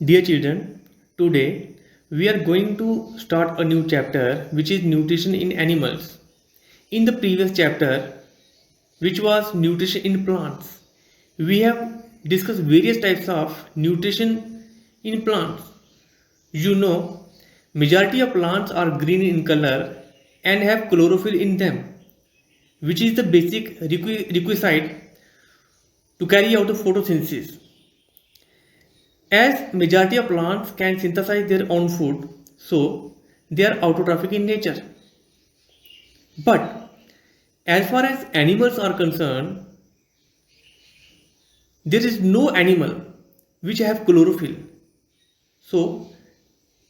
Dear children, today we are going to start a new chapter which is nutrition in animals. In the previous chapter, which was nutrition in plants, we have discussed various types of nutrition in plants. You know, majority of plants are green in color and have chlorophyll in them, which is the basic requisite to carry out the photosynthesis. As majority of plants can synthesize their own food, so they are autotrophic in nature. But as far as animals are concerned, there is no animal which have chlorophyll. So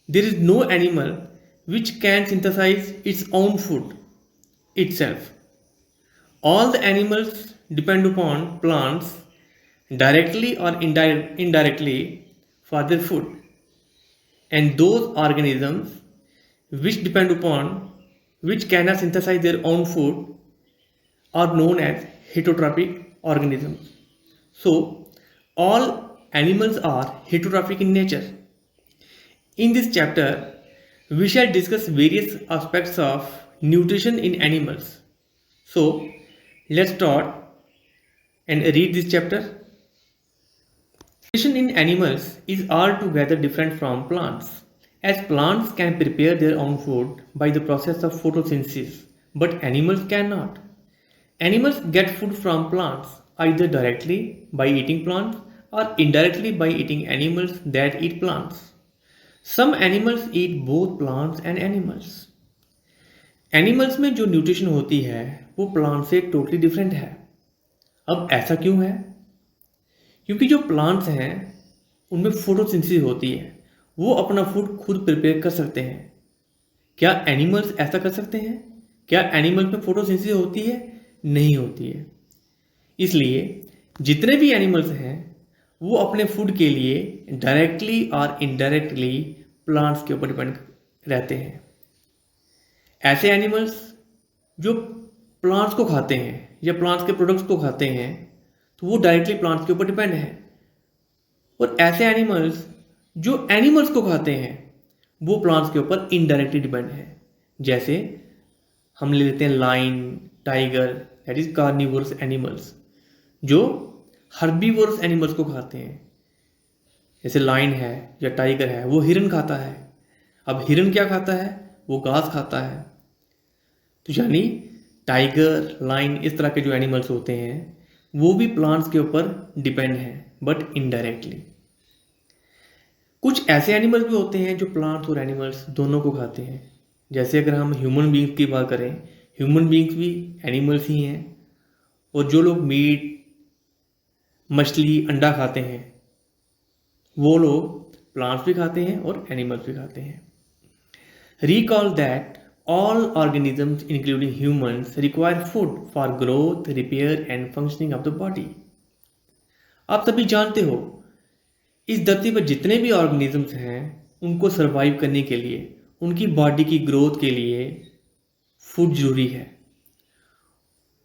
there is no animal which can synthesize its own food itself. All the animals depend upon plants directly or indirectly for their food. And those organisms which depend upon which cannot synthesize their own food are known as heterotrophic organisms. So all animals are heterotrophic in nature. In this chapter, we shall discuss various aspects of nutrition in animals. So let's start and read this chapter. Nutrition in animals is altogether different from plants, as plants can prepare their own food by the process of photosynthesis, but animals cannot. Animals get food from plants either directly by eating plants or indirectly by eating animals that eat plants. Some animals eat both plants and animals. Animals में जो nutrition होती है वो plant से totally different है. अब ऐसा क्यों है? क्योंकि जो प्लांट्स हैं उनमें फोटोसिंथेसिस होती है, वो अपना फूड खुद प्रिपेयर कर सकते हैं. क्या एनिमल्स ऐसा कर सकते हैं? क्या एनिमल्स में फोटोसिंथेसिस होती है? नहीं होती है. इसलिए जितने भी एनिमल्स हैं वो अपने फूड के लिए डायरेक्टली और इनडायरेक्टली प्लांट्स के ऊपर डिपेंड रहते हैं. ऐसे एनिमल्स जो प्लांट्स को खाते हैं या प्लांट्स के प्रोडक्ट्स को खाते हैं तो वो डायरेक्टली प्लांट्स के ऊपर डिपेंड है. और ऐसे एनिमल्स जो एनिमल्स को खाते हैं वो प्लांट्स के ऊपर इनडायरेक्टली डिपेंड है. जैसे हम ले लेते हैं lion, tiger, that is carnivorous animals, जो हर्बीवोरस एनिमल्स को खाते हैं. जैसे लायन है या टाइगर है, वो हिरन खाता है. अब हिरन क्या खाता है? वो घास खाता है. तो यानी टाइगर, लायन, इस तरह के जो एनिमल्स होते हैं वो भी प्लांट्स के ऊपर डिपेंड हैं, बट इनडायरेक्टली. कुछ ऐसे एनिमल्स भी होते हैं जो प्लांट्स और एनिमल्स दोनों को खाते हैं. जैसे अगर हम ह्यूमन बींग्स की बात करें, ह्यूमन बींग्स भी एनिमल्स ही हैं. और जो लोग मीट, मछली, अंडा खाते हैं वो लोग प्लांट्स भी खाते हैं और एनिमल्स भी खाते हैं. Recall that all organisms, including humans, require food for growth, repair and functioning of the body. आप सभी जानते हो इस धरती पर जितने भी ऑर्गेनिजम्स हैं उनको सरवाइव करने के लिए, उनकी बॉडी की ग्रोथ के लिए फूड जरूरी है.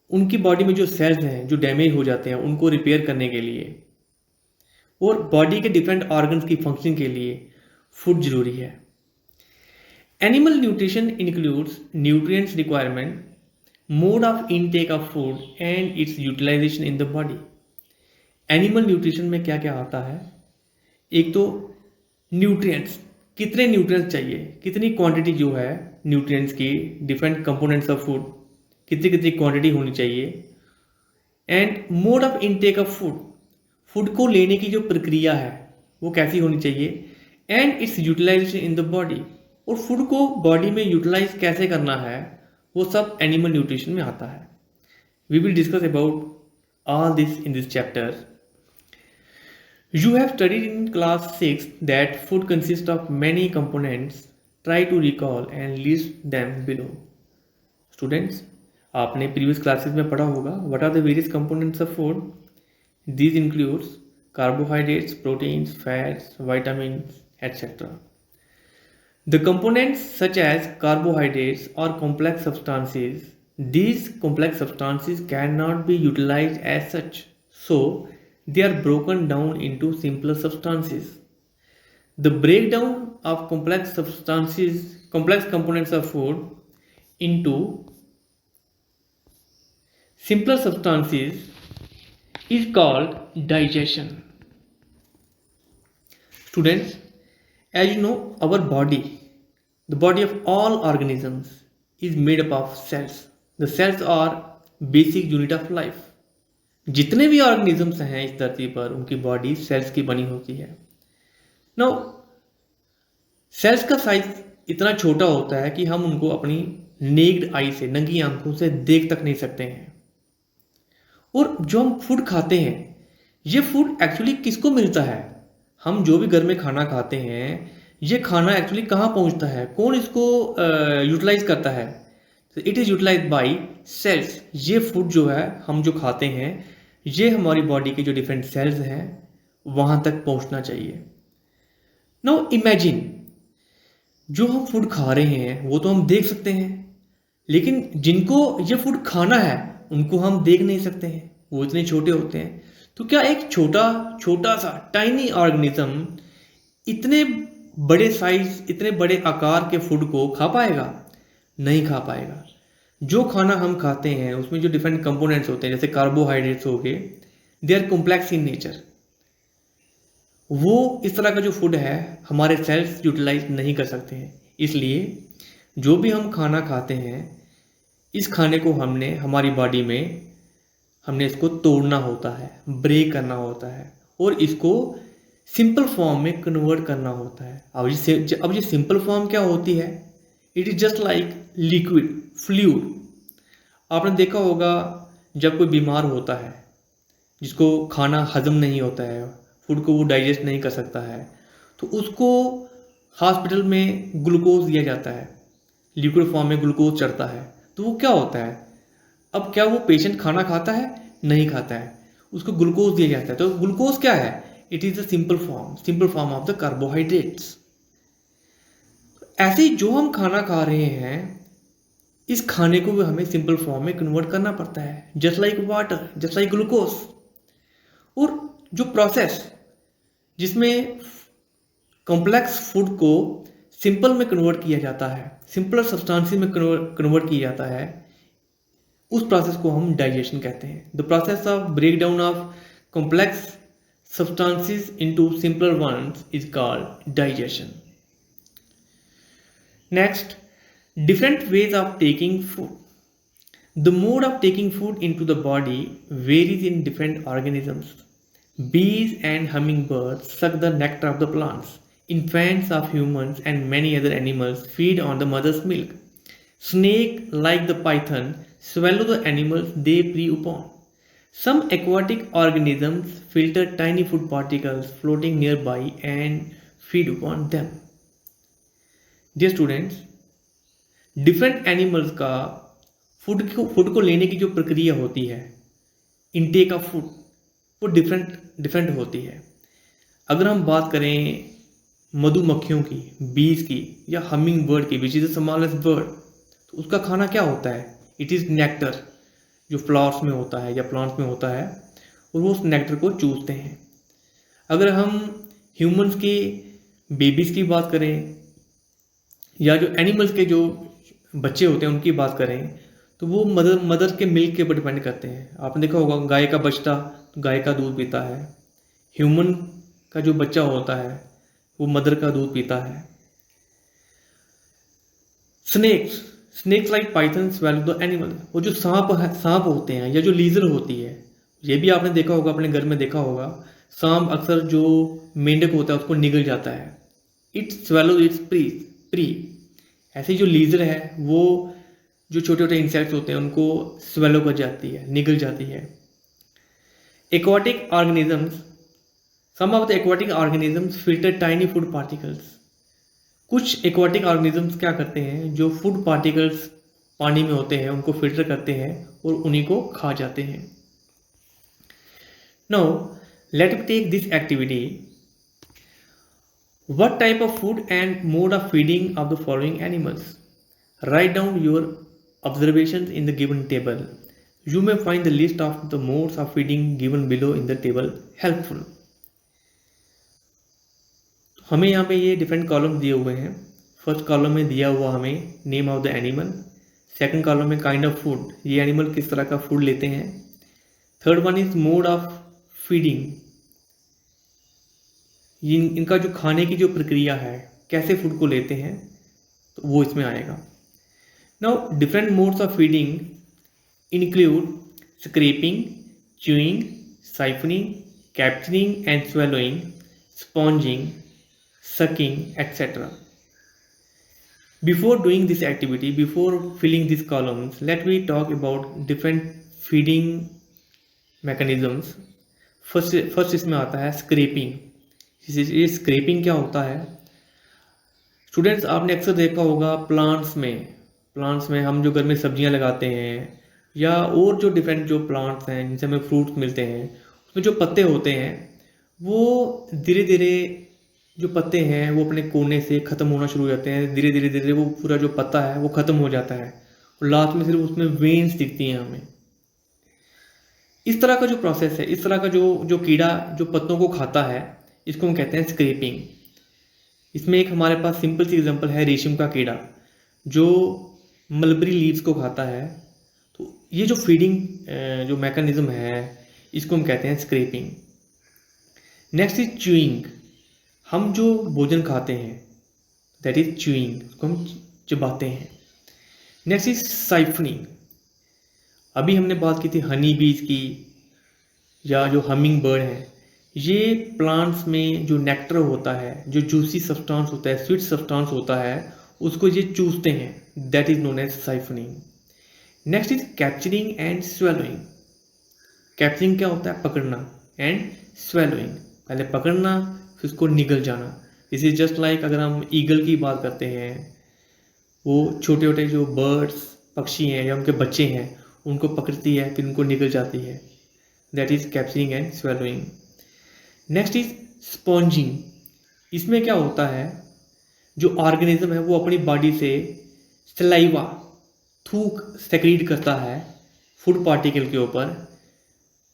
उनकी बॉडी में जो सेल्स हैं जो डैमेज हो जाते हैं उनको रिपेयर करने के लिए और बॉडी के डिफरेंट ऑर्गन्स की फंक्शन के लिए फूड जरूरी है. Animal nutrition includes nutrients requirement, mode of intake of food and its utilization in the body. Animal nutrition में क्या क्या आता है? एक तो nutrients, कितने nutrients चाहिए, कितनी quantity जो है nutrients की, different components of food, कितनी कितनी quantity होनी चाहिए. And mode of intake of food, food को लेने की जो प्रक्रिया है वो कैसी होनी चाहिए. And its utilization in the body, और फूड को बॉडी में यूटिलाइज कैसे करना है वो सब एनिमल न्यूट्रिशन में आता है. We will discuss about all this in this chapter. You have studied in class 6 that food consist of many components. Try to recall and list them below. Students, आपने previous classes में पढ़ा होगा what are the various components of food. These includes carbohydrates, proteins, fats, vitamins etcetera. The components such as carbohydrates or complex substances, these complex substances cannot be utilized as such, so they are broken down into simpler substances. The breakdown of complex components of food into simpler substances is called digestion. Students, as you know, our body, the body of all organisms, is made up of cells. The cells are basic unit of life. जितने भी organisms हैं इस धरती पर, उनकी body cells की बनी होती है. नाउ सेल्स का साइज इतना छोटा होता है कि हम उनको अपनी नेक्ड आई से, नंगी आंखों से देख तक नहीं सकते हैं. और जो हम फूड खाते हैं, ये फूड एक्चुअली किसको मिलता है? हम जो भी घर में खाना खाते हैं, ये खाना एक्चुअली कहाँ पहुँचता है? कौन इसको यूटिलाइज करता है? तो it is utilise by cells. ये फूड जो है, हम जो खाते हैं, ये हमारी बॉडी के जो डिफरेंट सेल्स हैं वहाँ तक पहुँचना चाहिए. नाउ इमेजिन, जो हम फूड खा रहे हैं वो तो हम देख सकते हैं, लेकिन जिनको ये फूड खाना है उनको हम देख नहीं सकते हैं, वो इतने छोटे होते हैं. तो क्या एक छोटा सा टाइनी ऑर्गेनिज्म इतने बड़े साइज, इतने बड़े आकार के फूड को खा पाएगा? नहीं खा पाएगा. जो खाना हम खाते हैं उसमें जो डिफरेंट कंपोनेंट्स होते हैं, जैसे कार्बोहाइड्रेट्स हो गए, they are complex in nature. वो इस तरह का जो फूड है हमारे सेल्स यूटिलाइज नहीं कर सकते हैं. इसलिए जो भी हम खाना खाते हैं, इस खाने को हमने हमारी बॉडी में हमने इसको तोड़ना होता है, ब्रेक करना होता है, और इसको सिंपल फॉर्म में कन्वर्ट करना होता है. अब ये सिंपल फॉर्म क्या होती है? It is just like liquid fluid. आपने देखा होगा जब कोई बीमार होता है, जिसको खाना हजम नहीं होता है, फूड को वो डाइजेस्ट नहीं कर सकता है, तो उसको हॉस्पिटल में ग्लूकोज दिया जाता है, लिक्विड फॉर्म में ग्लूकोज चढ़ता है. तो वो क्या होता है? अब क्या वो पेशेंट खाना खाता है? नहीं खाता है. उसको ग्लूकोज दिया जाता है. तो ग्लूकोज क्या है? It is the simple form of the carbohydrates. ऐसे ही जो हम खाना खा रहे हैं, इस खाने को भी हमें सिंपल फॉर्म में कन्वर्ट करना पड़ता है, just like water, just like glucose. और जो प्रोसेस जिसमें कॉम्प्लेक्स फूड को सिंपल में कन्वर्ट किया जाता है, सिंपलर सब्सटेंसेस में कन्वर्ट किया जाता है, उस प्रोसेस को हम डाइजेशन कहते हैं. The process of break down of complex substances into simpler ones is called digestion. Next, different ways of taking food. The mode of taking food into the body varies in different organisms. Bees and hummingbirds suck the nectar of the plants. Infants of humans and many other animals feed on the mother's milk. Snakes, like the python, swallow the animals they prey upon. Some aquatic organisms filter tiny food particles floating nearby and feed upon them. Dear students, different animals का food को लेने की जो प्रक्रिया होती है, intake of food, वो different होती है. अगर हम बात करें मधुमक्खियों की, बीज की, या हमिंग बर्ड की, which is the smallest bird, तो उसका खाना क्या होता है? इट इज़ नेक्टर, जो फ्लावर्स में होता है या प्लांट्स में होता है, और वो उस नेक्टर को चूसते हैं. अगर हम ह्यूमंस की बेबीज़ की बात करें, या जो एनिमल्स के जो बच्चे होते हैं उनकी बात करें, तो वो मदर के मिल्क के ऊपर डिपेंड करते हैं. आपने देखा होगा गाय का बच्चा तो गाय का दूध पीता है, ह्यूमन का जो बच्चा होता है वो मदर का दूध पीता है. Snakes like python swallow the animal. वो जो सांप होते हैं या जो लीजर होती है, ये भी आपने देखा होगा, अपने घर में देखा होगा, सांप अक्सर जो मेंढक होता है उसको निगल जाता है. It swallow it's pre. ऐसे जो लीजर है वो जो छोटे छोटे इंसेक्ट्स होते हैं उनको स्वेलो कर जाती है, निगल जाती है. Aquatic organisms, some of the aquatic organisms filter tiny food particles. कुछ एक्वाटिक ऑर्गेनिजम्स क्या करते हैं, जो फूड पार्टिकल्स पानी में होते हैं उनको फिल्टर करते हैं और उन्हीं को खा जाते हैं. Now let me take this activity. What type of food and mode of feeding of the following animals? Write down your observations in the given table. You may find the list of the modes of feeding given below in the table helpful. हमें यहाँ पे ये different column दिए हुए हैं। First column में दिया हुआ हमें name of the animal, second column में काइंड ऑफ फूड, ये एनिमल किस तरह का फूड लेते हैं। Third one is mode of feeding, इनका जो खाने की जो प्रक्रिया है, कैसे फूड को लेते हैं, तो वो इसमें आएगा। Now different modes of feeding include scraping, chewing, siphoning, capturing and swallowing, sponging, sucking, etc. Before doing this activity, before filling these columns, let me talk about different feeding mechanisms. First इसमें आता है scrapping. ये scrapping क्या होता है students, आपने अक्सर देखा होगा प्लांट्स में हम जो घर में सब्जियां लगाते हैं या और जो डिफरेंट जो प्लांट्स हैं जिनसे हमें फ्रूट्स मिलते हैं, उसमें जो पत्ते होते हैं वो धीरे धीरे जो पत्ते हैं वो अपने कोने से ख़त्म होना शुरू हो जाते हैं। धीरे धीरे धीरे वो पूरा जो पत्ता है वो ख़त्म हो जाता है और लास्ट में सिर्फ उसमें वेन्स दिखती हैं हमें। इस तरह का जो प्रोसेस है, इस तरह का जो कीड़ा जो पत्तों को खाता है, इसको हम कहते हैं स्क्रैपिंग। इसमें एक हमारे पास सिंपल सी एग्जांपल है रेशम का कीड़ा जो मलबरी लीव्स को खाता है। तो ये जो फीडिंग जो मैकेनिज्म है इसको हम कहते हैं स्क्रैपिंग। नेक्स्ट इज च्यूइंग, हम जो भोजन खाते हैं दैट इज च्यूइंग, उसको हम चबाते हैं। नेक्स्ट इज साइफनिंग, अभी हमने बात की थी हनी बीज की या जो हमिंग बर्ड है, ये प्लांट्स में जो नेक्टर होता है, जो जूसी सब्सटेंस होता है, स्वीट सब्सटेंस होता है, उसको ये चूसते हैं, that is known as siphoning. Next is capturing and swallowing. Capturing क्या होता है? पकड़ना, एंड स्वेलोइंग पहले पकड़ना फिर उसको निगल जाना। दिस इज जस्ट लाइक अगर हम ईगल की बात करते हैं, वो छोटे छोटे जो बर्ड्स पक्षी हैं या उनके बच्चे हैं उनको पकड़ती है फिर उनको निगल जाती है, that is capturing and swallowing. Next is sponging, इसमें क्या होता है जो ऑर्गेनिज्म है वो अपनी बॉडी से सलाइवा, थूक सेक्रीट करता है फूड पार्टिकल के ऊपर,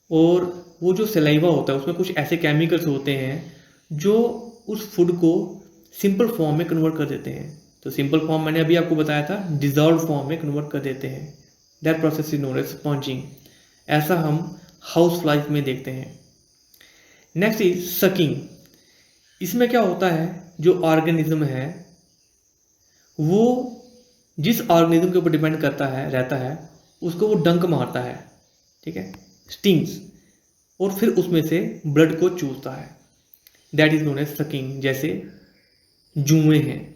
और वो जो सलाइवा होता है उसमें कुछ ऐसे केमिकल्स होते हैं जो उस फूड को सिंपल फॉर्म में कन्वर्ट कर देते हैं। तो सिंपल फॉर्म मैंने अभी आपको बताया था, डिजॉल्व फॉर्म में कन्वर्ट कर देते हैं, that process is known as sponging. ऐसा हम हाउस फ्लाइज में देखते हैं। नेक्स्ट इज सकिंग, इसमें क्या होता है जो ऑर्गेनिज्म है वो जिस ऑर्गेनिज्म के ऊपर डिपेंड करता है रहता है उसको वो डंक मारता है, ठीक है, स्टिंग्स, और फिर उसमें से ब्लड को चूसता है, that is known as sucking. जैसे जुएं हैं,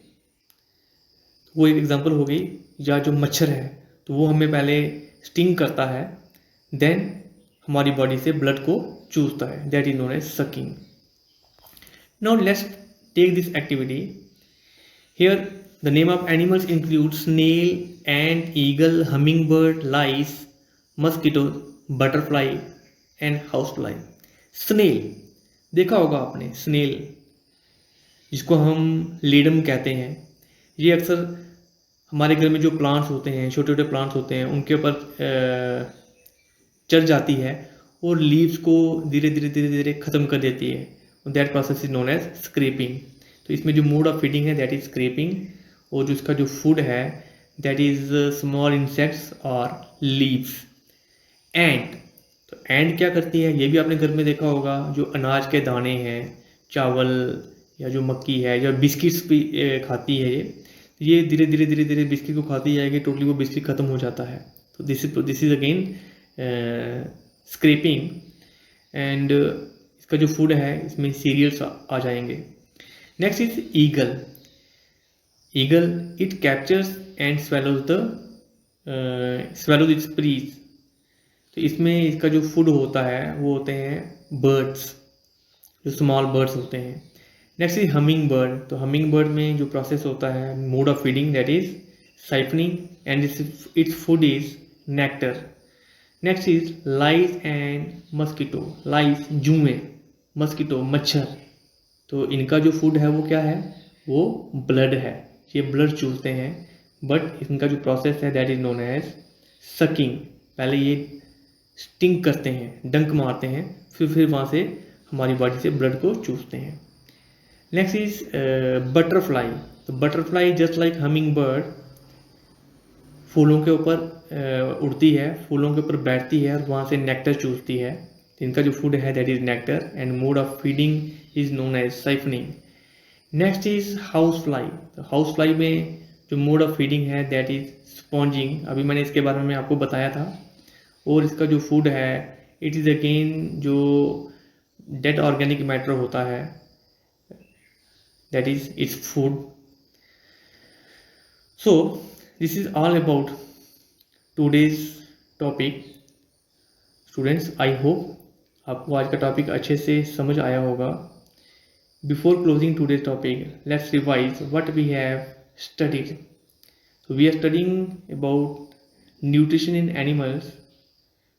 वो एक एग्जांपल हो गई, या जो मच्छर है तो वो हमें पहले स्टिंग करता है देन हमारी बॉडी से ब्लड को चूसता है, that is known as sucking. Now let's take this activity. Here the name of animals include snail, ant, eagle, hummingbird, lice, mosquito, butterfly and house fly. Snail देखा होगा आपने, स्नेल जिसको हम लीडम कहते हैं, ये अक्सर हमारे घर में जो प्लांट्स होते हैं, छोटे छोटे प्लांट्स होते हैं, उनके ऊपर चढ़ जाती है और लीव्स को धीरे धीरे धीरे धीरे ख़त्म कर देती है, that process is known as scraping. तो इसमें जो मोड ऑफ फीडिंग है दैट इज स्क्रैपिंग, और जो इसका जो फूड है दैट इज स्मॉल इंसेक्ट्स और लीव्स। एंट, तो एंट क्या करती है ये भी आपने घर में देखा होगा, जो अनाज के दाने हैं, चावल या जो मक्की है या बिस्किट्स भी खाती है, ये धीरे धीरे धीरे धीरे बिस्किट को खाती जाएगी, टोटली वो बिस्किट खत्म हो जाता है। तो this is again scrapping. And इसका जो फूड है इसमें सीरियल्स आ जाएंगे। Next is eagle. Eagle it captures and swallows its preys. तो इसमें इसका जो फूड होता है वो होते हैं बर्ड्स, जो स्मॉल बर्ड्स होते हैं। Next is hummingbird. तो हमिंग बर्ड में जो प्रोसेस होता है mode of feeding that is siphoning and its food is nectar. Next is lice and mosquito. Lice जुएं, मस्कीटो मच्छर। तो इनका जो फूड है वो क्या है? वो ब्लड है, ये ब्लड चूसते हैं, बट इनका जो प्रोसेस है that is known as sucking. पहले ये स्टिंग करते हैं, डंक मारते हैं, फिर वहाँ से हमारी बॉडी से ब्लड को चूसते हैं। Next is butterfly. The butterfly just like hummingbird फूलों के ऊपर उड़ती है, फूलों के ऊपर बैठती है और वहाँ से नेक्टर चूसती है। इनका जो फूड है that is nectar and mode of feeding is known as siphoning. Next is house fly. तो हाउस फ्लाई में जो मोड ऑफ फीडिंग है दैट इज स्पॉन्जिंग। अभी मैंने इसके बारे में आपको बताया था। और इसका जो फूड है इट इज़ अगेन जो डेड ऑर्गेनिक मैटर होता है that is its food. So this is all about today's topic. Students, I hope आपको आज का टॉपिक अच्छे से समझ आया होगा। Before closing today's topic, let's revise what we have studied. So we are studying about nutrition in animals.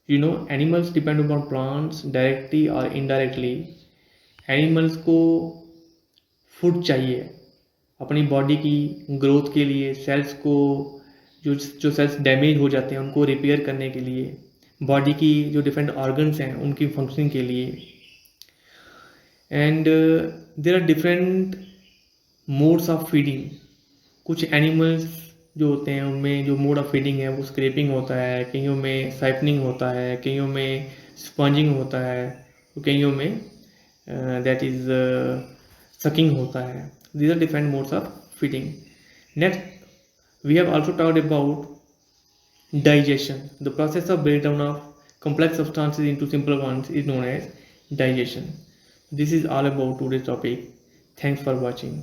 You know, animals depend upon plants directly or indirectly. Animals को food चाहिए अपनी बॉडी की growth के लिए, sales को जो cells damage हो जाते हैं उनको रिपेयर करने के लिए, बॉडी की जो डिफरेंट ऑर्गन्स हैं उनकी फंक्शनिंग के लिए। And there are different modes of feeding. कुछ एनिमल्स जो होते हैं उनमें जो मोड ऑफ फीडिंग है वो स्क्रैपिंग होता है, कईयों में साइपनिंग होता है, कईयों में स्पंजिंग होता है, तो कईयों में दैट इज सकिंग होता है। These are different modes of feeding. Next we have also talked about digestion. The process of breakdown of complex substances into simple ones is known as digestion. This is all about today's topic. Thanks for watching.